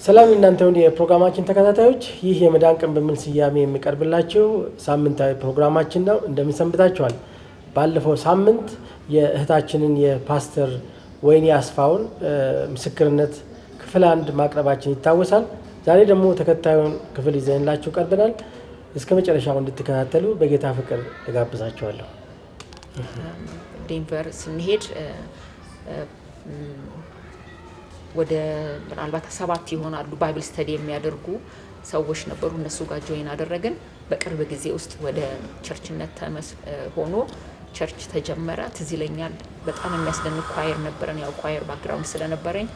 ሰላም እናንተውን የፕሮግራማችን ተከታታዮች ይህ የመዳን ቀን በሚል ስያሜ የሚቀርብላችሁ ሳምንታዊ ፕሮግራማችን ነው። እንደምን ሰንብታችኋል? ባለፈው ሳምንት የእህታችንን የፓስተር ወይኒ አስፋውን ምስክርነት ክፍል 1 ማቅረባችን ይታወሳል። ዛሬ ደግሞ ተከታዩን ክፍል ይዘንላችሁ ቀርበናል። እስከ መጨረሻው እንድትከታተሉ በጌታ ፍቅር እጋብዛችኋለሁ። ዴንቨር ስንሄድ ወደ ምናልባት 7 ይሆናሉ ባይብል ስተዲ የሚያደርጉ ሰዎች ነበሩ። እነሱ ጋር ጆይን አደረግን። በቅርብ ጊዜ ውስጥ ወደ ቸርችነት ሆኖ ቸርች ተጀመረ። ትዝ ይለኛል በጣም የሚያስደንቅ ኳየር ነበረን። ያው ኳየር ባክግራውንድ ስለነበረኝ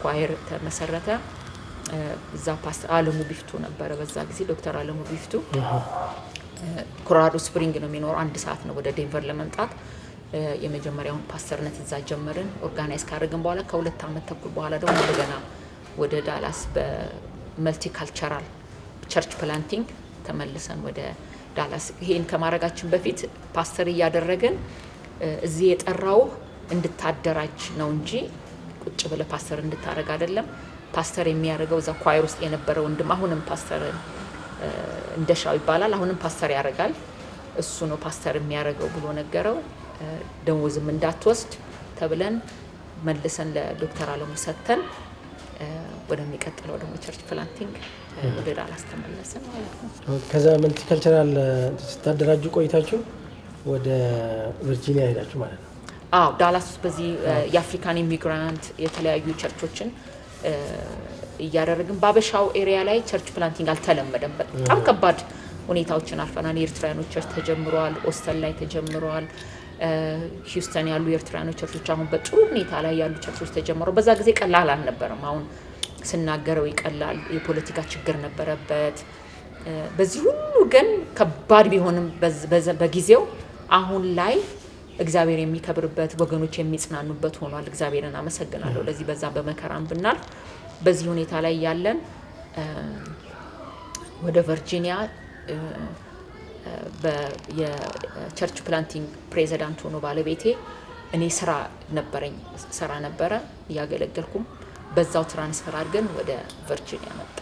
ኳየር ተመሰረተ። እዛ ፓስተር አለሙ ቢፍቱ ነበረ በዛ ጊዜ ዶክተር አለሙ ቢፍቱ። ኮሎራዶ ስፕሪንግ ነው የሚኖረው። 1 ሰዓት ነው ወደ ዴንቨር ለመምጣት። የመጀመሪያውን ፓስተርነት እዛ ጀመርን። ኦርጋናይዝ ካደረግን በኋላ ከ2 ዓመት ተኩል በኋላ ደግሞ እንደገና ወደ ዳላስ በመልቲካልቸራል ቸርች ፕላንቲንግ ተመልሰን ወደ ዳላስ። ይሄን ከማድረጋችን በፊት ፓስተር እያደረግን እዚህ የጠራው እንድታደራጅ ነው እንጂ ቁጭ ብለ ፓስተር እንድታረግ አይደለም። ፓስተር የሚያደርገው እዛ ኳየር ውስጥ የነበረ ወንድም አሁንም ፓስተር እንደሻው ይባላል። አሁንም ፓስተር ያደርጋል። እሱ ነው ፓስተር የሚያደርገው ብሎ ነገረው። ደሞዝም እንዳትወስድ ተብለን መልሰን ለዶክተር አለሙ ሰተን ወደሚቀጥለው ደግሞ ቸርች ፕላንቲንግ ወደ ዳላስ ተመለስን ማለት ነው። ከዛ መልቲካልቸራል ስታደራጁ ቆይታችሁ ወደ ቨርጂኒያ ሄዳችሁ ማለት ነው? አዎ፣ ዳላስ ውስጥ በዚህ የአፍሪካን ኢሚግራንት የተለያዩ ቸርቾችን እያደረግን ባበሻው ኤሪያ ላይ ቸርች ፕላንቲንግ አልተለመደም። በጣም ከባድ ሁኔታዎችን አልፈናል። የኤርትራውያኖች ቸርች ተጀምሯል። ኦስተን ላይ ተጀምሯል። ሂውስተን ያሉ የኤርትራውያኖች ቸርቾች አሁን በጥሩ ሁኔታ ላይ ያሉ ቸርቾች ተጀምረው በዛ ጊዜ ቀላል አልነበረም። አሁን ስናገረው ይቀላል። የፖለቲካ ችግር ነበረበት። በዚህ ሁሉ ግን ከባድ ቢሆንም በጊዜው አሁን ላይ እግዚአብሔር የሚከብርበት ወገኖች የሚጽናኑበት ሆኗል። እግዚአብሔርን አመሰግናለሁ። ለዚህ በዛ በመከራም ብናል በዚህ ሁኔታ ላይ ያለን ወደ ቨርጂኒያ የቸርች ፕላንቲንግ ፕሬዚዳንት ሆኖ ባለቤቴ እኔ ስራ ነበረ እያገለገልኩም በዛው ትራንስፈር አድርገን ወደ ቨርጂኒያ መጣ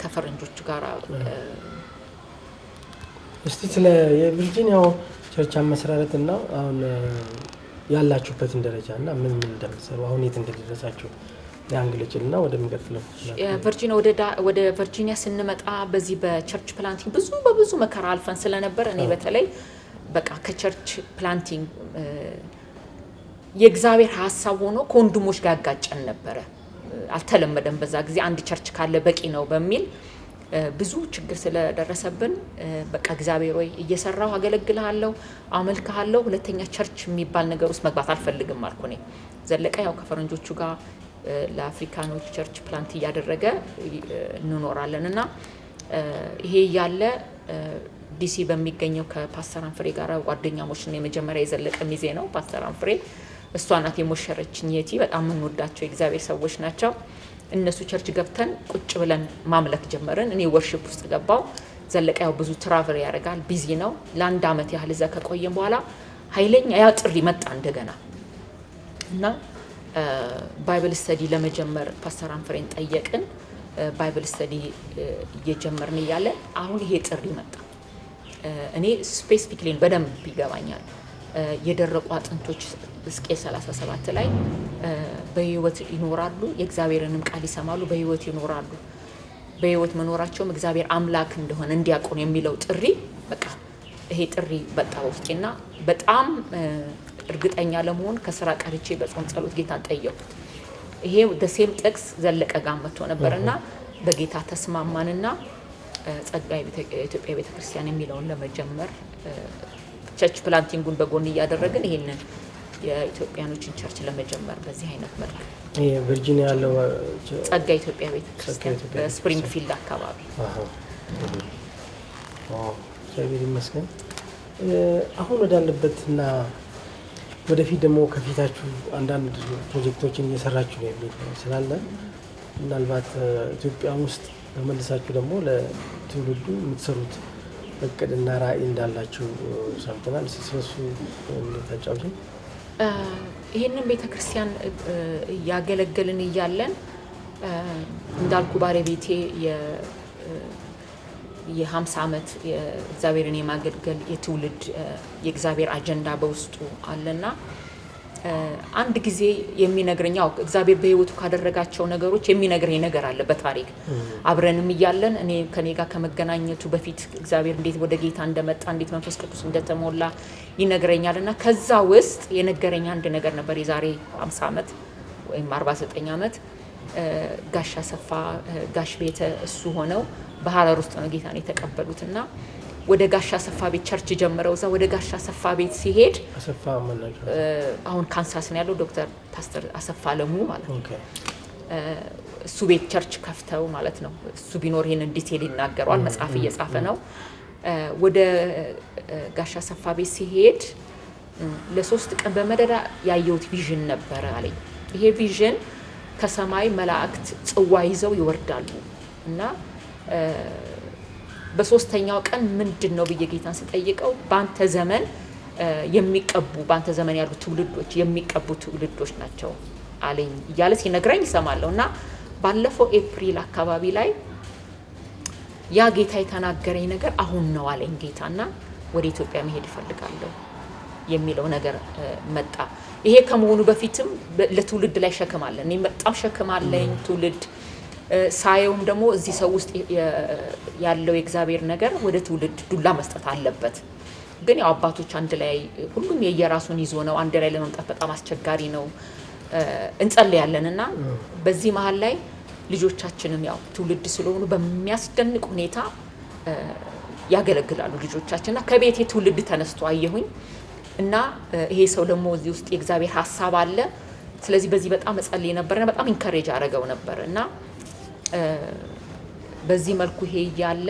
ከፈረንጆቹ ጋር። እስቲ ስለ የቨርጂኒያው ቸርች አመሰራረት እና አሁን ያላችሁበትን ደረጃ እና ምን እንደምትሰሩ አሁን የት እንደደረሳችሁ ያንግለጭልና ወደሚቀጥለው ቨርጂኒያ ወደ ቨርጂኒያ ስንመጣ በዚህ በቸርች ፕላንቲንግ በብዙ መከራ አልፈን ስለነበር እኔ በተለይ በቃ ከቸርች ፕላንቲንግ የእግዚአብሔር ሐሳብ ሆኖ ከወንድሞች ጋር ያጋጨን ነበረ። አልተለመደም በዛ ጊዜ አንድ ቸርች ካለ በቂ ነው በሚል ብዙ ችግር ስለደረሰብን በቃ እግዚአብሔር ሆይ እየሰራው አገለግልሃለሁ፣ አመልክሃለሁ፣ ሁለተኛ ቸርች የሚባል ነገር ውስጥ መግባት አልፈልግም አልኩ። እኔ ዘለቀ ያው ከፈረንጆቹ ጋር ለአፍሪካኖች ቸርች ፕላንት እያደረገ እንኖራለን እና ይሄ ያለ ዲሲ በሚገኘው ከፓስተር አንፍሬ ጋር ጓደኛሞች ነው። የመጀመሪያ የዘለቀ ሚዜ ነው ፓስተር አንፍሬ። እሷ ናት የሞሸረችኝ። የቲ በጣም የምንወዳቸው የእግዚአብሔር ሰዎች ናቸው። እነሱ ቸርች ገብተን ቁጭ ብለን ማምለክ ጀመርን። እኔ ወርሺፕ ውስጥ ገባው። ዘለቀ ያው ብዙ ትራቨል ያደርጋል፣ ቢዚ ነው። ለ1 ዓመት ያህል እዛ ከቆየን በኋላ ኃይለኛ ያ ጥሪ መጣ እንደገና እና ባይብል ስተዲ ለመጀመር ፓስተር አንፍሬን ጠየቅን። ባይብል ስተዲ እየጀመርን እያለ አሁን ይሄ ጥሪ መጣ። እኔ ስፔሲፊክሊ በደንብ ይገባኛል። የደረቁ አጥንቶች ሕዝቅኤል 37 ላይ በህይወት ይኖራሉ፣ የእግዚአብሔርንም ቃል ይሰማሉ፣ በህይወት ይኖራሉ። በህይወት መኖራቸውም እግዚአብሔር አምላክ እንደሆነ እንዲያውቁ ነው የሚለው ጥሪ። በቃ ይሄ ጥሪ በጣ ውስጤና በጣም እርግጠኛ ለመሆን ከስራ ቀርቼ በጾም ጸሎት ጌታን ጠየቁት። ይሄ ደሴም ጥቅስ ዘለቀ ጋር መጥቶ ነበርና በጌታ ተስማማንና ጸጋ የኢትዮጵያ ቤተክርስቲያን የሚለውን ለመጀመር ቸርች ፕላንቲንጉን በጎን እያደረግን ይሄንን የኢትዮጵያኖችን ቸርች ለመጀመር በዚህ አይነት መልክ ይሄ ቨርጂኒያ ያለው ጸጋ የኢትዮጵያ ቤተክርስቲያን በስፕሪንግፊልድ አካባቢ እግዚአብሔር ይመስገን። አሁን ወዳለበትና ወደፊት ደግሞ ከፊታችሁ አንዳንድ ፕሮጀክቶችን እየሰራችሁ ነው የሚል ስላለ ምናልባት ኢትዮጵያ ውስጥ ተመልሳችሁ ደግሞ ለትውልዱ የምትሰሩት እቅድና ራዕይ እንዳላችሁ ሰምተናል። ስለሱ ታጫውቱን። ይሄንን ቤተክርስቲያን ያገለገልን እያለን እንዳልኩ ባለቤቴ የ50 ዓመት የእግዚአብሔርን የማገልገል የትውልድ የእግዚአብሔር አጀንዳ በውስጡ አለና አንድ ጊዜ የሚነግረኛው እግዚአብሔር በህይወቱ ካደረጋቸው ነገሮች የሚነግረኝ ነገር አለ በታሪክ አብረንም ይያለን እኔ ከኔ ጋር ከመገናኘቱ በፊት እግዚአብሔር እንዴት ወደ ጌታ እንደመጣ እንዴት መንፈስ ቅዱስ እንደተሞላ ይነግረኛልና ከዛ ውስጥ የነገረኝ አንድ ነገር ነበር የዛሬ 50 ዓመት ወይም 49 ዓመት ጋሽ አሰፋ ጋሽ ቤተ እሱ ሆነው በሐረር ውስጥ ነው ጌታን የተቀበሉትና ወደ ጋሽ አሰፋ ቤት ቸርች ጀመረው እዛ ወደ ጋሽ አሰፋ ቤት ሲሄድ አሰፋ ማለት አሁን ካንሳስ ነው ያለው ዶክተር ፓስተር አሰፋ ለሙ ማለት ነው እሱ ቤት ቸርች ከፍተው ማለት ነው እሱ ቢኖር ይሄን ዲቴል ይናገራል መጽሐፍ እየጻፈ ነው ወደ ጋሽ አሰፋ ቤት ሲሄድ ለ3 ቀን በመደዳ ያየሁት ቪዥን ነበር አለኝ ይሄ ቪዥን ከሰማይ መላእክት ጽዋ ይዘው ይወርዳሉ እና በሶስተኛው ቀን ምንድነው በየጌታን ሲጠይቀው ባንተ ዘመን የሚቀቡ ባንተ ዘመን ያሉ ትውልዶች የሚቀቡ ትውልዶች ናቸው አለኝ ይያለ ሲነግረኝ ይሰማለውና ባለፈው ኤፕሪል አካባቢ ላይ ያ ጌታ የተናገረኝ ነገር አሁን ነው አለኝ ጌታና ወደ ኢትዮጵያ መሄድ ይፈልጋለሁ የሚለው ነገር መጣ ይሄ ከመሆኑ በፊትም ለትውልድ ላይ ሸክም አለ እኔ በጣም ሸክም አለኝ ትውልድ ሳይውም ደግሞ እዚህ ሰው ውስጥ ያለው የእግዚአብሔር ነገር ወደ ትውልድ ዱላ መስጠት አለበት ግን ያው አባቶች አንድ ላይ ሁሉም የየራሱን ይዞ ነው አንድ ላይ ለመምጣት በጣም አስቸጋሪ ነው እንጸልያለንና በዚህ መሃል ላይ ልጆቻችንም ያው ትውልድ ስለሆኑ በሚያስደንቅ ሁኔታ ያገለግላሉ ልጆቻችንና ከቤቴ ትውልድ ተነስቶ አየሁኝ እና ይሄ ሰው ደግሞ እዚህ ውስጥ የእግዚአብሔር ሐሳብ አለ ስለዚህ በዚህ በጣም እጸልይ ነበርና በጣም ኢንከሬጅ አደረገው ነበርና በዚህ መልኩ ይሄ ያለ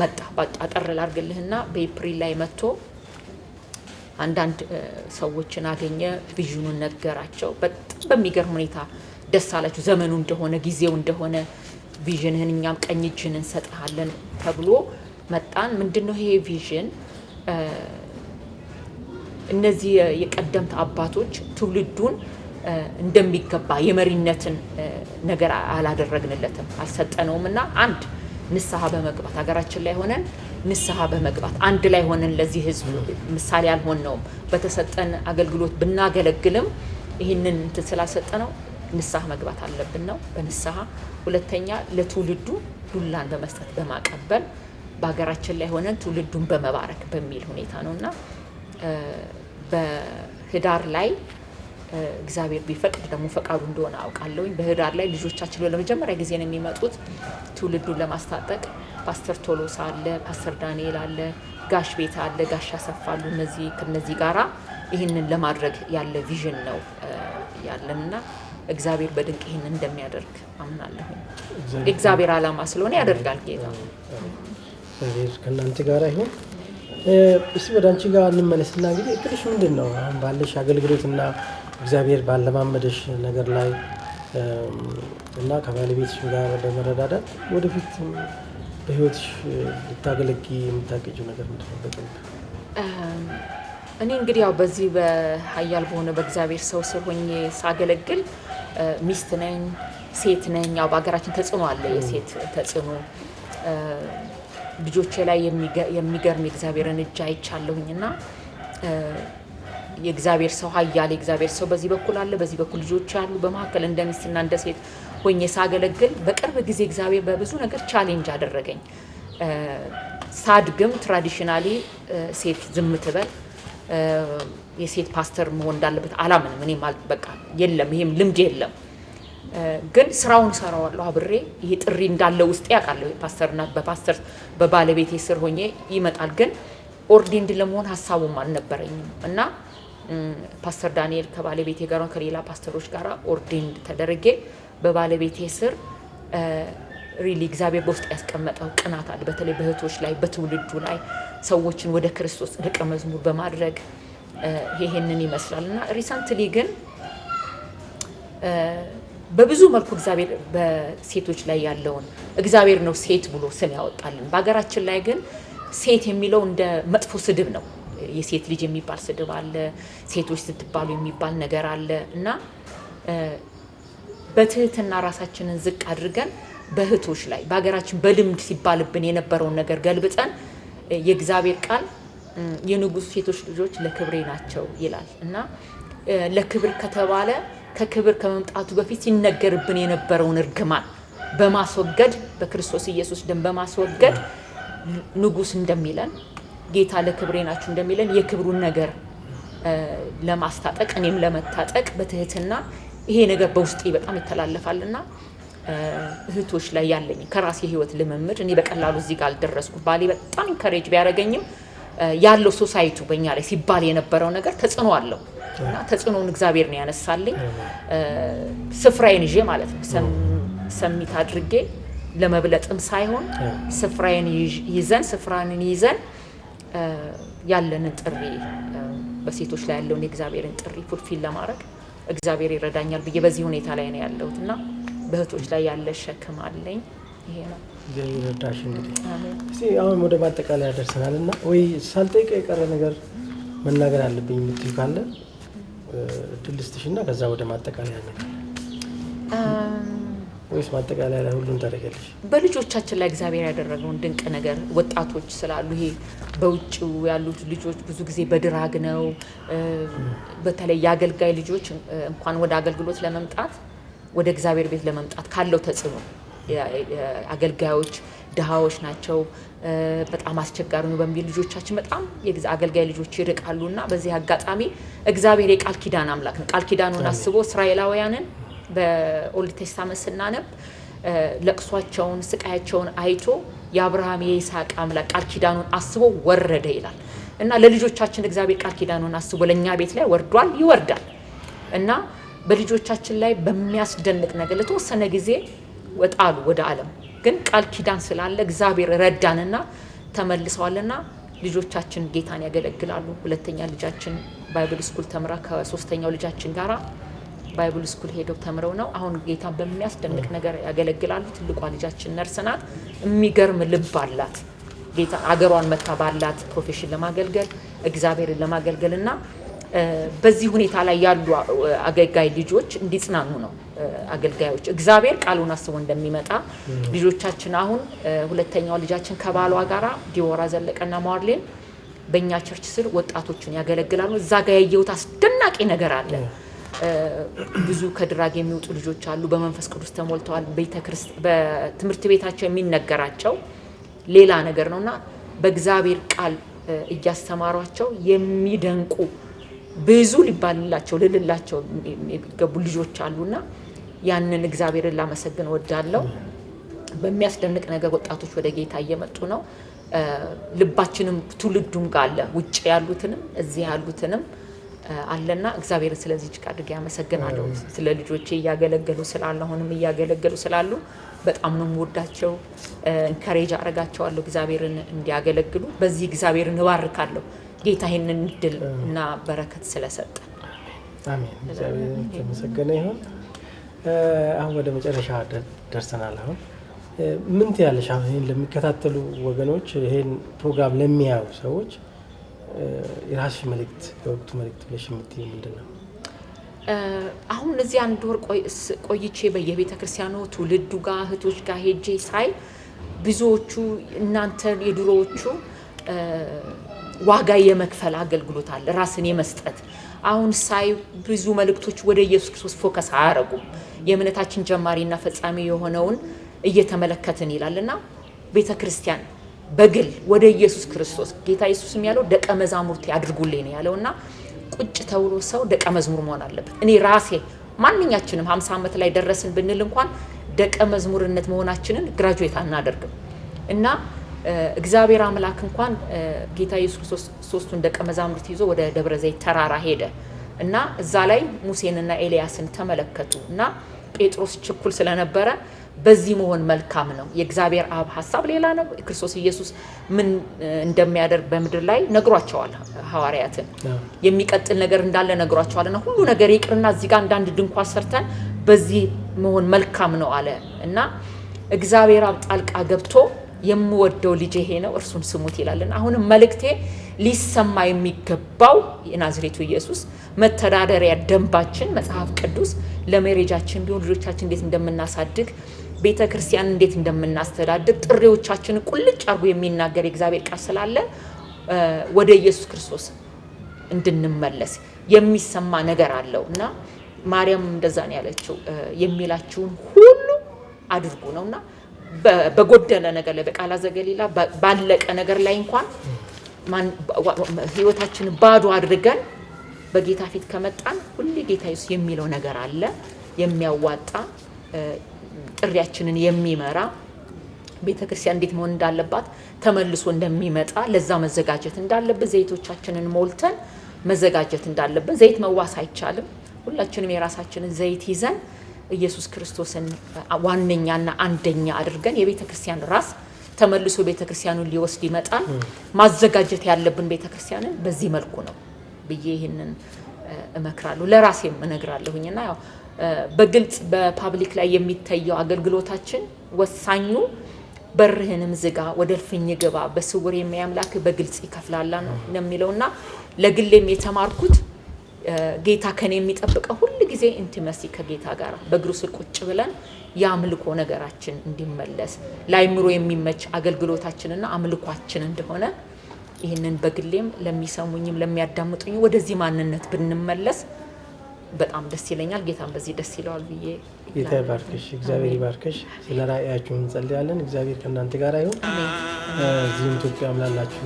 መጣ አጠር ላርግልህና በኤፕሪል ላይ መጥቶ አንዳንድ ሰዎችን አገኘ ቪዥኑን ነገራቸው በጣም በሚገርም ሁኔታ ደስ አላችሁ ዘመኑ እንደሆነ ጊዜው እንደሆነ ቪዥንህን እኛም ቀኝ እጅን እንሰጣለን ተብሎ መጣን ምንድነው ይሄ ቪዥን እነዚህ የቀደምት አባቶች ትውልዱን እንደሚገባ የመሪነትን ነገር አላደረግንለትም አልሰጠነውምና አንድ ንስሐ በመግባት ሀገራችን ላይ ሆነን ንስሐ በመግባት አንድ ላይ ሆነን ለዚህ ህዝብ ምሳሌ አልሆነውም በተሰጠን አገልግሎት ብናገለግልም ይሄንን ስላልሰጠነው ንስሐ መግባት አለብን ነው በንስሐ ሁለተኛ ለትውልዱ ዱላን በመስጠት በማቀበል በሀገራችን ላይ ሆነን ትውልዱን በመባረክ በሚል ሁኔታ ነውና በህዳር ላይ እግዚአብሔር ቢፈቅድ ደግሞ ፈቃዱ እንደሆነ አውቃለሁኝ በህዳር ላይ ልጆቻችን ለመጀመሪያ ጊዜ ነው የሚመጡት ትውልዱን ለማስታጠቅ ፓስተር ቶሎሳ አለ ፓስተር ዳንኤል አለ ጋሽ ቤት አለ ጋሽ ያሰፋሉ ከነዚህ ጋራ ይሄንን ለማድረግ ያለ ቪዥን ነው ያለንና እግዚአብሔር በድንቅ ይሄን እንደሚያደርግ አምናለሁ እግዚአብሔር ዓላማ ስለሆነ ያደርጋል ጌታ እግዚአብሔር ከእናንተ ጋር ይሁን እስቲ ወደ አንቺ ጋር እንመለስና እንግዲህ እቅድሽ ምንድነው አሁን ባለሽ አገልግሎትና እግዚአብሔር ባለማመደሽ ነገር ላይ እና ከባለቤትሽ ጋር በመረዳዳት ወደፊት በህይወትሽ ልታገለጊ የምታቀጂው ነገር ምንድነው በቅርብ እኔ እንግዲህ ያው በዚህ በኃያል በሆነ በእግዚአብሔር ሰው ስር ሆኜ ሳገለግል ሚስት ነኝ ሴት ነኝ ያው በአገራችን ተጽዕኖ አለ የሴት ተጽዕኖ ልጆቼ ላይ የሚገርም እግዚአብሔርን እጅ አይቻለሁኝና የእግዚአብሔር ሰው ኃያል የእግዚአብሔር ሰው በዚህ በኩል አለ በዚህ በኩል ልጆች አሉ በመሐከል እንደ ሚስትና እንደ ሴት ሆኜ ሳገለግል በቅርብ ጊዜ እግዚአብሔር በብዙ ነገር ቻሌንጅ አደረገኝ ሳድግም ትራዲሽናሊ ሴት ዝም ትበል የሴት ፓስተር መሆን እንዳለበት አላምንም እኔ ማለት በቃ የለም ይሄም ልምድ የለም ግን ስራውን ሰራዋለሁ አብሬ ይሄ ጥሪ እንዳለ ውስጥ ያቃለው ፓስተርና በፓስተር በባለቤቴ ስር ሆኜ ይመጣል ግን ኦርዲንድ ለመሆን ሐሳቡም አልነበረኝም እና ፓስተር ዳንኤል ከባለቤቴ ጋር ከሌላ ፓስተሮች ጋር ኦርዲንድ ተደረገ በባለቤቴ ስር ሪሊ እግዚአብሔር በውስጥ ያስቀመጠው ቅናት አለ በተለይ በእህቶች ላይ በትውልዱ ላይ ሰዎችን ወደ ክርስቶስ ደቀ መዝሙር በማድረግ ይሄንን ይመስላልና ሪሰንትሊ ግን በብዙ መልኩ እግዚአብሔር በሴቶች ላይ ያለውን እግዚአብሔር ነው ሴት ብሎ ስም ያወጣልን በአገራችን ላይ ግን ሴት የሚለው እንደ መጥፎ ስድብ ነው የሴት ልጅ የሚባል ስድብ አለ ሴቶች ስትባሉ የሚባል ነገር አለ እና በትህትና ራሳችንን ዝቅ አድርገን በእህቶች ላይ በሀገራችን በልምድ ሲባልብን የነበረውን ነገር ገልብጠን የእግዚአብሔር ቃል የንጉሥ ሴቶች ልጆች ለክብሬ ናቸው ይላል እና ለክብር ከተባለ ከክብር ከመምጣቱ በፊት ሲነገርብን የነበረውን እርግማን በማስወገድ በክርስቶስ ኢየሱስ ደም በማስወገድ ንጉሥ እንደሚለን ጌታ ለክብሬ ናቸው እንደሚለን የክብሩን ነገር ለማስታጠቅ እኔም ለመታጠቅ በትህትና ይሄ ነገር በውስጤ በጣም ይተላለፋልና እህቶች ላይ ያለኝ ከራሴ ህይወት ልምምድ እኔ በቀላሉ እዚህ ጋር አልደረስኩም። ባሌ በጣም ኢንከሬጅ ቢያደርገኝም ያለው ሶሳይቱ በእኛ ላይ ሲባል የነበረው ነገር ተጽዕኖ አለው እና ተጽዕኖውን እግዚአብሔር ነው ያነሳልኝ። ስፍራዬን ይዤ ማለት ነው ሰሚት አድርጌ ለመብለጥም ሳይሆን ስፍራዬን ይዘን ያለንን ጥሪ በሴቶች ላይ ያለውን የእግዚአብሔርን ጥሪ ፉልፊል ለማድረግ እግዚአብሔር ይረዳኛል ብዬ በዚህ ሁኔታ ላይ ነው ያለሁት እና በእህቶች ላይ ያለ ሸክም አለኝ። ይሄ ነው እግዚአብሔር ይረዳሽ። እንግዲህ እስቲ አሁን ወደ ማጠቃለያ ደርሰናል እና ወይ ሳልጠይቅ የቀረ ነገር መናገር አለብኝ የምትይው ካለ እድል ልስጥሽና ከዛ ወደ ማጠቃለያ ነገር ወይስ ማጠቃለያ ላይ ሁሉን ታደርጊያለሽ? በልጆቻችን ላይ እግዚአብሔር ያደረገውን ድንቅ ነገር ወጣቶች ስላሉ ይሄ በውጭው ያሉት ልጆች ብዙ ጊዜ በድራግ ነው። በተለይ የአገልጋይ ልጆች እንኳን ወደ አገልግሎት ለመምጣት ወደ እግዚአብሔር ቤት ለመምጣት ካለው ተጽዕኖ አገልጋዮች ድሃዎች ናቸው፣ በጣም አስቸጋሪ ነው በሚል ልጆቻችን በጣም የአገልጋይ ልጆች ይርቃሉና በዚህ አጋጣሚ እግዚአብሔር የቃል ኪዳን አምላክ ነው። ቃል ኪዳኑን አስቦ እስራኤላውያንን በኦልድ ቴስታመንት ስናነብ ለቅሷቸውን ስቃያቸውን አይቶ የአብርሃም የይስሐቅ አምላክ ቃል ኪዳኑን አስቦ ወረደ ይላል እና ለልጆቻችን እግዚአብሔር ቃል ኪዳኑን አስቦ ለኛ ቤት ላይ ወርዷል፣ ይወርዳል እና በልጆቻችን ላይ በሚያስደንቅ ነገር ለተወሰነ ጊዜ ወጣሉ ወደ ዓለም። ግን ቃል ኪዳን ስላለ እግዚአብሔር ረዳንና ተመልሰዋልና ልጆቻችን ጌታን ያገለግላሉ። ሁለተኛ ልጃችን ባይብል ስኩል ተምራ ከሶስተኛው ልጃችን ጋራ ባይብል ስኩል ሄደው ተምረው ነው አሁን ጌታን በሚያስደንቅ ነገር ያገለግላሉ። ትልቋ ልጃችን ነርስ ናት። የሚገርም ልብ አላት። ጌታ አገሯን መታ ባላት ፕሮፌሽን ለማገልገል እግዚአብሔርን ለማገልገልና በዚህ ሁኔታ ላይ ያሉ አገልጋይ ልጆች እንዲጽናኑ ነው። አገልጋዮች እግዚአብሔር ቃሉን አስቦ እንደሚመጣ ልጆቻችን አሁን ሁለተኛው ልጃችን ከባሏ ጋራ ዲቦራ ዘለቀና ማርሌን በእኛ ቸርች ስር ወጣቶችን ያገለግላሉ። እዛ ጋር ያየሁት አስደናቂ ነገር አለ። ብዙ ከድራግ የሚወጡ ልጆች አሉ። በመንፈስ ቅዱስ ተሞልተዋል። በትምህርት ቤታቸው የሚነገራቸው ሌላ ነገር ነውና በእግዚአብሔር ቃል እያስተማሯቸው የሚደንቁ ብዙ ሊባልላቸው ልልላቸው የሚገቡ ልጆች አሉና ያንን እግዚአብሔርን ላመሰግን ወዳለው። በሚያስደንቅ ነገር ወጣቶች ወደ ጌታ እየመጡ ነው። ልባችንም ትውልዱም ጋር አለ፣ ውጭ ያሉትንም እዚህ ያሉትንም አለና እግዚአብሔርን ስለዚህ እጅግ አድርጌ አመሰግናለሁ። ስለ ልጆቼ እያገለገሉ ስላሉ አሁንም እያገለገሉ ስላሉ በጣም ነው የምወዳቸው። ኢንከሬጅ አደርጋቸዋለሁ እግዚአብሔርን እንዲያገለግሉ። በዚህ እግዚአብሔርን እባርካለሁ ጌታ ይሄንን እድል እና በረከት ስለሰጠ። አሜን። እግዚአብሔር የተመሰገነ ይሁን። አሁን ወደ መጨረሻ ደርሰናል። አሁን ምን ትያለሽ? አሁን ይሄን ለሚከታተሉ ወገኖች፣ ይሄን ፕሮግራም ለሚያዩ ሰዎች የራስሽ መልእክት የወቅቱ መልእክት ብለሽ የምትይው ምንድን ነው? አሁን እዚህ አንድ ወር ቆይቼ በየቤተ ክርስቲያኑ ትውልዱ ጋር እህቶች ጋር ሄጄ ሳይ ብዙዎቹ እናንተ የድሮዎቹ ዋጋ የመክፈል አገልግሎት አለ፣ ራስን የመስጠት። አሁን ሳይ ብዙ መልእክቶች ወደ ኢየሱስ ክርስቶስ ፎከስ አያረጉም። የእምነታችን ጀማሪና ፈጻሚ የሆነውን እየተመለከትን ይላልና ቤተ ክርስቲያን በግል ወደ ኢየሱስ ክርስቶስ ጌታ ኢየሱስም ያለው ደቀ መዛሙርት ያድርጉልኝ ነው ያለውና ቁጭ ተብሎ ሰው ደቀ መዝሙር መሆን አለበት። እኔ ራሴ ማንኛችንም 50 ዓመት ላይ ደረስን ብንል እንኳን ደቀ መዝሙርነት መሆናችንን ግራጁዌት አናደርግም እና እግዚአብሔር አምላክ እንኳን ጌታ ኢየሱስ ክርስቶስ ሶስቱን ደቀ መዛሙርት ይዞ ወደ ደብረ ዘይት ተራራ ሄደ እና እዛ ላይ ሙሴንና ኤልያስን ተመለከቱ እና ጴጥሮስ ችኩል ስለነበረ በዚህ መሆን መልካም ነው፣ የእግዚአብሔር አብ ሐሳብ ሌላ ነው፣ ክርስቶስ ኢየሱስ ምን እንደሚያደርግ በምድር ላይ ነግሯቸዋል። ሐዋርያትን የሚቀጥል ነገር እንዳለ ነግሯቸዋልና ሁሉ ነገር ይቅርና እዚህ ጋር አንዳንድ ድንኳን ሰርተን በዚህ መሆን መልካም ነው አለ እና እግዚአብሔር አብ ጣልቃ ገብቶ የምወደው ልጅ ይሄ ነው እርሱን ስሙት ይላልና አሁንም መልእክቴ ሊሰማ የሚገባው የናዝሬቱ ኢየሱስ መተዳደሪያ ደንባችን መጽሐፍ ቅዱስ ለሜሬጃችን ቢሆን ልጆቻችን እንዴት እንደምናሳድግ ቤተክርስቲያን እንዴት እንደምናስተዳድር ጥሪዎቻችን ቁልጭ አርጎ የሚናገር የእግዚአብሔር ቃል ስላለ ወደ ኢየሱስ ክርስቶስ እንድንመለስ የሚሰማ ነገር አለውና ማርያም እንደዛ ነው ያለችው የሚላችሁን ሁሉ አድርጉ ነውና በጎደለ ነገር ላይ በቃላ ዘገሊላ ባለቀ ነገር ላይ እንኳን ህይወታችንን ባዶ አድርገን በጌታ ፊት ከመጣን ሁሉ ጌታ ኢየሱስ የሚለው ነገር አለ የሚያዋጣ ጥሪያችንን የሚመራ ቤተክርስቲያን እንዴት መሆን እንዳለባት ተመልሶ እንደሚመጣ ለዛ መዘጋጀት እንዳለብን ዘይቶቻችንን ሞልተን መዘጋጀት እንዳለብን ዘይት መዋስ አይቻልም ሁላችንም የራሳችንን ዘይት ይዘን ኢየሱስ ክርስቶስን ዋነኛና አንደኛ አድርገን የቤተክርስቲያን ራስ ተመልሶ ቤተክርስቲያኑን ሊወስድ ይመጣል ማዘጋጀት ያለብን ቤተክርስቲያንን በዚህ መልኩ ነው ብዬ ይሄንን እመክራለሁ ለራሴም እነግራለሁኝና ያው በግልጽ በፓብሊክ ላይ የሚታየው አገልግሎታችን ወሳኙ በርህንም ዝጋ ወደልፍኝ ግባ በስውር የሚያምላክ በግልጽ ይከፍላል ነው የሚለውና ለግሌም የተማርኩት ጌታ ከኔ የሚጠብቀው ሁሉ ጊዜ ኢንቲመሲ ከጌታ ጋር በእግሩ ስር ቁጭ ብለን ያምልኮ ነገራችን እንዲመለስ ላይምሮ የሚመች አገልግሎታችንና አምልኳችን እንደሆነ ይሄንን በግሌም ለሚሰሙኝም ለሚያዳምጡኝ ወደዚህ ማንነት ብንመለስ በጣም ደስ ይለኛል ጌታም በዚህ ደስ ይላል ብዬ ጌታ ይባርክሽ እግዚአብሔር ይባርክሽ ስለ ራእያችሁ እንጸልያለን እግዚአብሔር ከእናንተ ጋር ይሁን እዚህ ኢትዮጵያ አምላላችሁ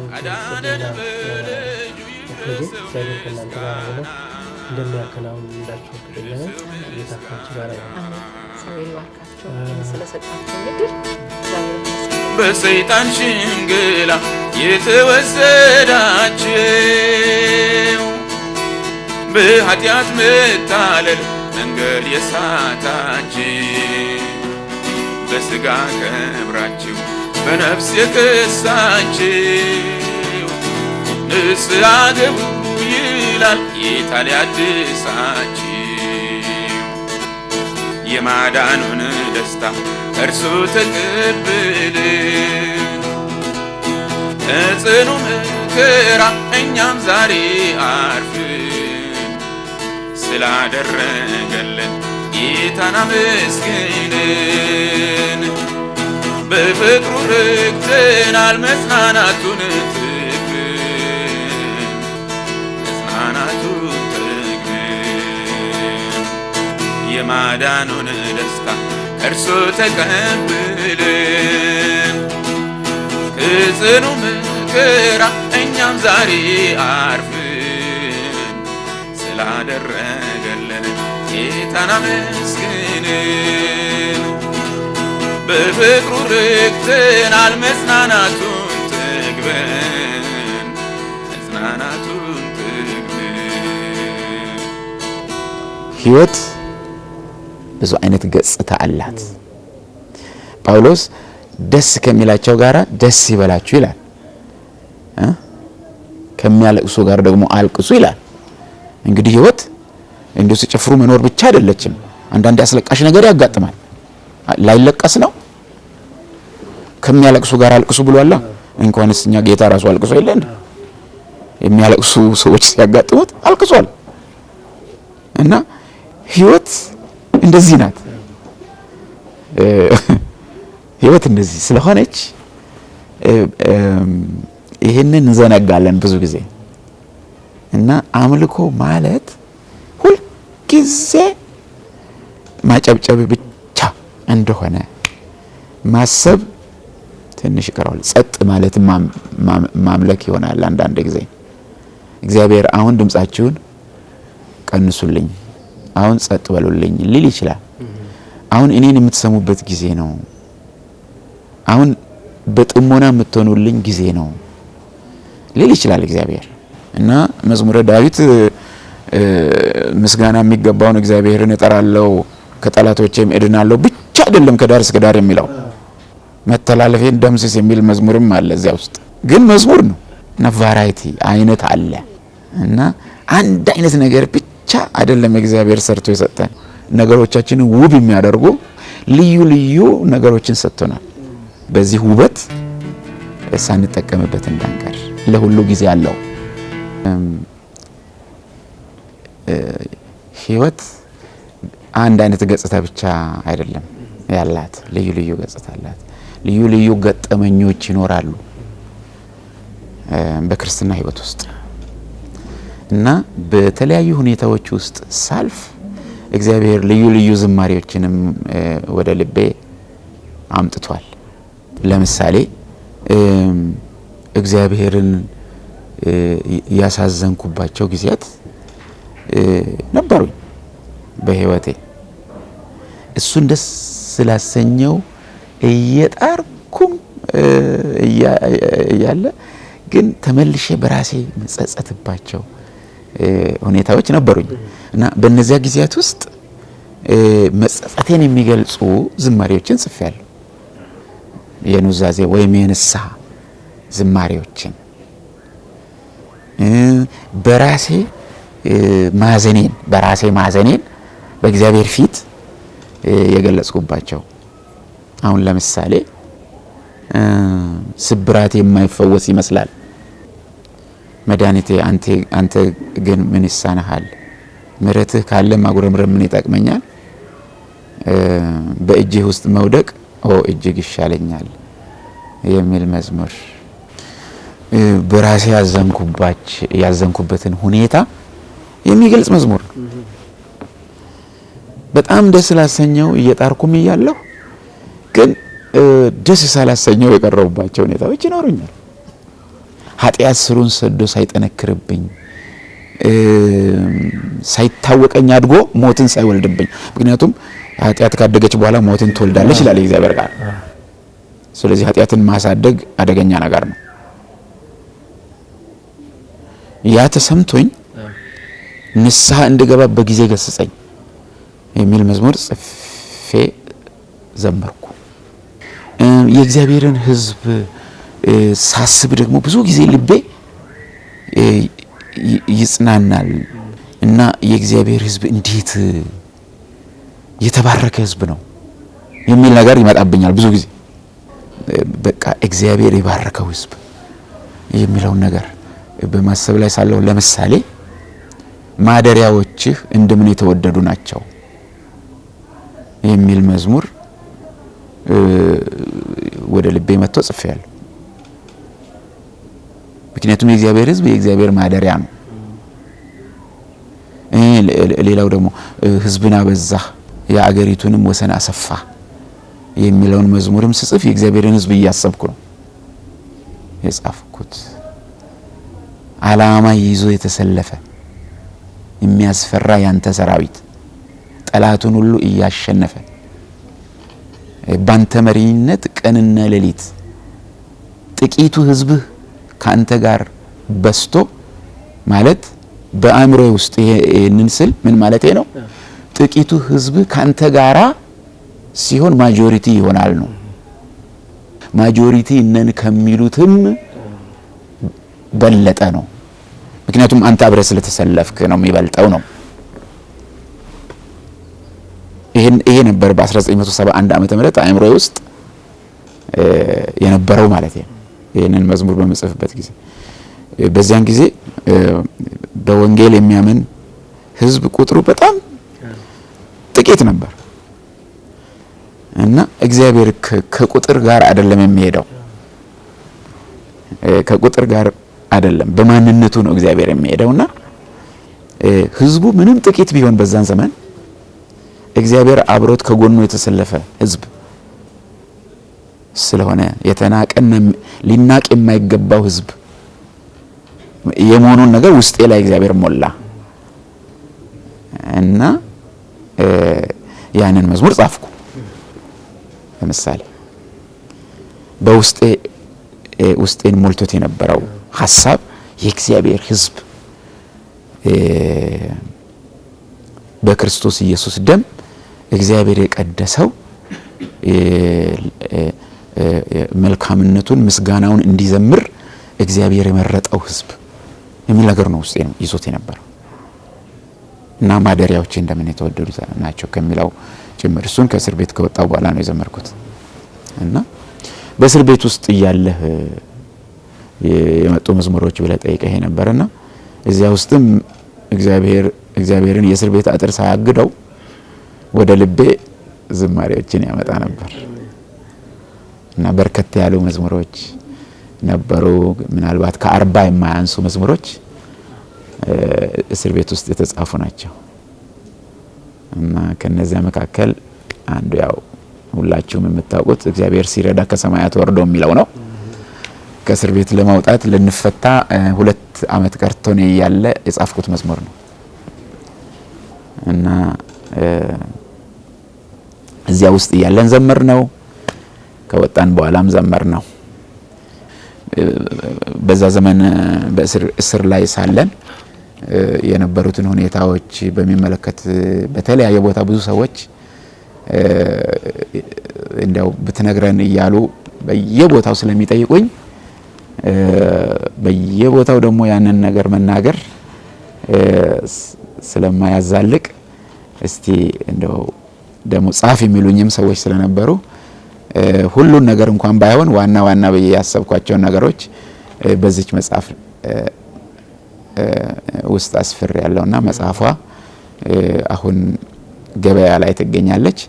እግዚአብሔር ከእናንተ ጋር ሆኖ እንደሚያከናውንላችሁ ከደለነ ጌታ ከእናንተ ጋር ይሁን እግዚአብሔር ይባርካችሁ ስለሰጣችሁ ምድር በሰይጣን ሽንገላ የተወሰዳችሁ በኃጢአት መታለል መንገድ የሳታችሁ በስጋ ከብራችሁ በነፍስ የከሳችሁ ንስሐ ግቡ ይላል ጌታ ሊያድሳችሁ የማዳኑን ደስታ እርሱ ተቀበለ ጽኑ መከራ እኛም ዛሬ አርፈን ስላደረገልን ጌታን አመስግነን በፍቅሩ ረክተናል መጽናናቱን ጠግበን የማዳኑን ደስታ እርሱ ተቀበለን ከጽኑ መከራ እኛም ዛሬ አርፈን ስላደረገልን ጌታን አመስግነን በፍቅሩ ረክተናል መጽናናቱን ጠግበን ሕይወት ብዙ አይነት ገጽታ አላት ጳውሎስ ደስ ከሚላቸው ጋራ ደስ ይበላችሁ ይላል ከሚያለቅሱ ጋር ደግሞ አልቅሱ ይላል እንግዲህ ሕይወት እንደው ሲጨፍሩ መኖር ብቻ አይደለችም አንዳንድ ያስለቃሽ ነገር ያጋጥማል ላይለቀስ ነው ከሚያለቅሱ ጋር አልቅሱ ብሏል እንኳንስ እኛ ጌታ ራሱ አልቅሶ ይለን የሚያለቅሱ ሰዎች ሲያጋጥሙት አልቅሷል እና ሕይወት እንደዚህ ናት ሕይወት እንደዚህ ስለሆነች ይሄንን እንዘነጋለን ብዙ ጊዜ እና አምልኮ ማለት ሁሉ ጊዜ ማጨብጨብ ብቻ እንደሆነ ማሰብ ትንሽ ይቀራል ጸጥ ማለት ማምለክ ይሆናል አንዳንድ ጊዜ እግዚአብሔር አሁን ድምጻችሁን ቀንሱልኝ አሁን ጸጥ በሉልኝ ሊል ይችላል አሁን እኔን የምትሰሙበት ጊዜ ነው አሁን በጥሞና የምትሆኑልኝ ጊዜ ነው ሊል ይችላል እግዚአብሔር እና መዝሙረ ዳዊት ምስጋና የሚገባውን እግዚአብሔርን እጠራለሁ ከጠላቶቼም እድናለሁ ብቻ አይደለም ከዳር እስከ ዳር የሚለው መተላለፌን ደምስስ የሚል መዝሙርም አለ እዚያ ውስጥ ግን መዝሙር ነው እና ቫራይቲ አይነት አለ እና አንድ አይነት ነገር ብቻ አይደለም እግዚአብሔር ሰርቶ የሰጠን ነገሮቻችንን ውብ የሚያደርጉ ልዩ ልዩ ነገሮችን ሰጥቶናል በዚህ ውበት ሳንጠቀምበት እንዳንቀር ለሁሉ ጊዜ አለው ሕይወት አንድ አይነት ገጽታ ብቻ አይደለም ያላት፣ ልዩ ልዩ ገጽታ አላት። ልዩ ልዩ ገጠመኞች ይኖራሉ በክርስትና ሕይወት ውስጥ እና በተለያዩ ሁኔታዎች ውስጥ ሳልፍ እግዚአብሔር ልዩ ልዩ ዝማሬዎችንም ወደ ልቤ አምጥቷል። ለምሳሌ እግዚአብሔርን ያሳዘንኩባቸው ጊዜያት ነበሩኝ በሕይወቴ። እሱን ደስ ስላሰኘው እየጣርኩም እያለ ግን ተመልሼ በራሴ መጸጸትባቸው ሁኔታዎች ነበሩኝ እና በእነዚያ ጊዜያት ውስጥ መጸጸቴን የሚገልጹ ዝማሬዎችን ጽፌያለሁ። የኑዛዜ ወይም የንስሐ ዝማሬዎችን በራሴ ማዘኔን በእግዚአብሔር ፊት የገለጽኩባቸው። አሁን ለምሳሌ ስብራቴ የማይፈወስ ይመስላል፣ መድኃኒቴ አንተ ግን ምን ይሳናሃል? ምሕረትህ ካለ ማጉረምረም ምን ይጠቅመኛል? በእጅህ ውስጥ መውደቅ እጅግ ይሻለኛል የሚል መዝሙር በራሴ ያዘንኩበትን ሁኔታ የሚገልጽ መዝሙር ነው። በጣም ደስ ስላሰኘው እየጣርኩም እያለሁ ግን ደስ ሳላሰኘው የቀረቡባቸው ሁኔታዎች ይኖሩኛል። ኃጢአት ስሩን ሰዶ ሳይጠነክርብኝ ሳይታወቀኝ አድጎ ሞትን ሳይወልድብኝ፣ ምክንያቱም ኃጢአት ካደገች በኋላ ሞትን ትወልዳለች ይላል የእግዚአብሔር ቃል። ስለዚህ ኃጢአትን ማሳደግ አደገኛ ነገር ነው። ያ ተሰምቶኝ ንስሐ እንድገባ በጊዜ ገስጸኝ የሚል መዝሙር ጽፌ ዘመርኩ። የእግዚአብሔርን ሕዝብ ሳስብ ደግሞ ብዙ ጊዜ ልቤ ይጽናናል እና የእግዚአብሔር ሕዝብ እንዴት የተባረከ ሕዝብ ነው የሚል ነገር ይመጣብኛል ብዙ ጊዜ። በቃ እግዚአብሔር የባረከው ሕዝብ የሚለውን ነገር በማሰብ ላይ ሳለሁ ለምሳሌ ማደሪያዎችህ እንደምን የተወደዱ ናቸው የሚል መዝሙር ወደ ልቤ መጥቶ ጽፌያለሁ። ምክንያቱም የእግዚአብሔር ሕዝብ የእግዚአብሔር ማደሪያ ነው። ሌላው ደግሞ ሕዝብን አበዛህ የአገሪቱንም ወሰን አሰፋ የሚለውን መዝሙርም ስጽፍ የእግዚአብሔርን ሕዝብ እያሰብኩ ነው የጻፍኩት። ዓላማ ይዞ የተሰለፈ የሚያስፈራ ያንተ ሰራዊት ጠላቱን ሁሉ እያሸነፈ ባንተ መሪነት ቀንና ሌሊት ጥቂቱ ሕዝብህ ካንተ ጋር በስቶ ማለት በአእምሮ ውስጥ ይሄንን ስል ምን ማለት ነው? ጥቂቱ ሕዝብህ ካንተ ጋራ ሲሆን ማጆሪቲ ይሆናል ነው። ማጆሪቲ ነን ከሚሉትም በለጠ ነው። ምክንያቱም አንተ አብረህ ስለተሰለፍክ ነው የሚበልጠው ነው። ይሄ ነበር በ1971 ዓመተ ምህረት አእምሮዬ ውስጥ የነበረው ማለት ነው። ይሄንን መዝሙር በመጽፈበት ጊዜ በዚያን ጊዜ በወንጌል የሚያምን ሕዝብ ቁጥሩ በጣም ጥቂት ነበር እና እግዚአብሔር ከቁጥር ጋር አይደለም የሚሄደው፣ ከቁጥር ጋር አይደለም፣ በማንነቱ ነው እግዚአብሔር የሚሄደውና ሕዝቡ ምንም ጥቂት ቢሆን በዛን ዘመን እግዚአብሔር አብሮት ከጎኑ የተሰለፈ ሕዝብ ስለሆነ የተናቀና ሊናቅ የማይገባው ሕዝብ የመሆኑን ነገር ውስጤ ላይ እግዚአብሔር ሞላ እና ያንን መዝሙር ጻፍኩ። ለምሳሌ ውስጤን ሞልቶት የነበረው ሐሳብ የእግዚአብሔር ሕዝብ በክርስቶስ ኢየሱስ ደም እግዚአብሔር የቀደሰው መልካምነቱን ምስጋናውን እንዲዘምር እግዚአብሔር የመረጠው ሕዝብ የሚል ነገር ነው ውስጤ ይዞት የነበረው እና ማደሪያዎቼ እንደምን የተወደዱ ናቸው ከሚለው ጭምር እሱን ከእስር ቤት ከወጣው በኋላ ነው የዘመርኩት። እና በእስር ቤት ውስጥ እያለህ የመጡ መዝሙሮች ብለህ ጠይቀህ ነበርና እዚያ ውስጥም እግዚአብሔርን የእስር ቤት አጥር ሳያግደው ወደ ልቤ ዝማሬዎችን ያመጣ ነበር እና በርከት ያሉ መዝሙሮች ነበሩ። ምናልባት ከ40 የማያንሱ መዝሙሮች እስር ቤት ውስጥ የተጻፉ ናቸው እና ከነዚያ መካከል አንዱ ያው ሁላችሁም የምታውቁት እግዚአብሔር ሲረዳ ከሰማያት ወርዶ የሚለው ነው። ከእስር ቤት ለማውጣት ልንፈታ 2 ዓመት ቀርቶን ያለ የጻፍኩት መዝሙር ነው እና እዚያ ውስጥ ያለን ዘመር ነው። ከወጣን በኋላም ዘመር ነው። በዛ ዘመን በእስር ላይ ሳለን የነበሩትን ሁኔታዎች በሚመለከት በተለያየ ቦታ ብዙ ሰዎች እንደው ብትነግረን እያሉ በየቦታው ስለሚጠይቁኝ በየቦታው ደግሞ ያንን ነገር መናገር ስለማያዛልቅ እስቲ እንደው ደግሞ ጻፍ የሚሉኝም ሰዎች ስለነበሩ ሁሉን ነገር እንኳን ባይሆን ዋና ዋና በያሰብኳቸው ነገሮች በዚች መጽሐፍ ውስጥ አስፍር ያለውና መጽሐፏ አሁን ገበያ ላይ ትገኛለች።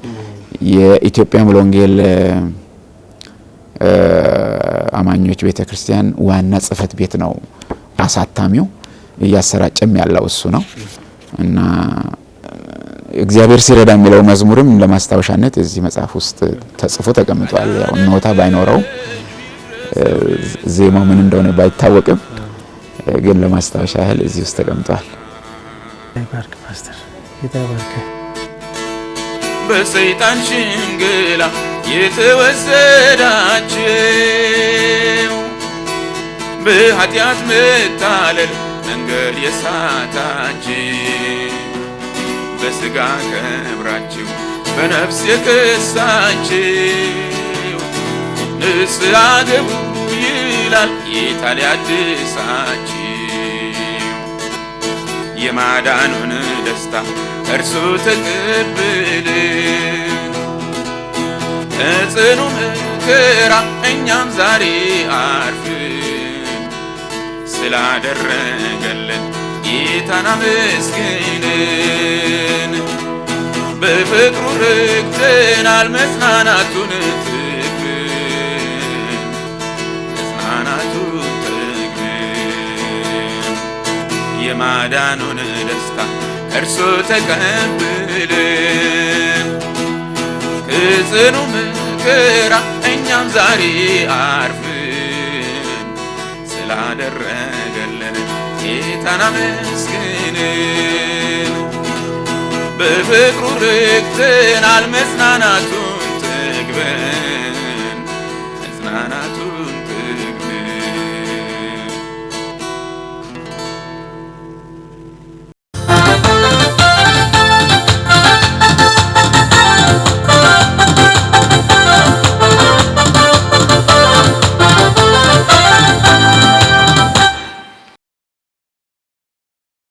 የኢትዮጵያ ሙሉ ወንጌል አማኞች ቤተክርስቲያን ዋና ጽፈት ቤት ነው አሳታሚው፣ እያሰራጨም ያለው እሱ ነው እና እግዚአብሔር ሲረዳ የሚለው መዝሙርም ለማስታወሻነት እዚህ መጽሐፍ ውስጥ ተጽፎ ተቀምጧል። ያው ኖታ ባይኖረው ዜማው ምን እንደሆነ ባይታወቅም ግን ለማስታወሻ ያህል እዚህ ውስጥ ተቀምጧል። ባርክ ፓስተር ይተባረክ። በሰይጣን ሽንገላ የተወሰዳችሁ በኃጢአት መታለል መንገድ የሳታችሁ በስጋ ከብራችሁ በነፍስ የከሳችሁ ንስሐ ግቡ ይላል ጌታ ሊያድሳችሁ። የማዳኑን ደስታ እርሱ ተቀበለ ጽኑ መከራ እኛም ዛሬ አርፈን ስላደረገልን ጌታን አመስግነን በፍቅሩ ረክተናል መጽናናቱን የማዳኑን ደስታ እርሱ ተቀበለን ከጽኑ መከራ እኛም ዛሬ አርፈን ስላደረገልን ጌታን አመስግነን በፍቅሩ ረክተናል መጽናናቱን ጠግበን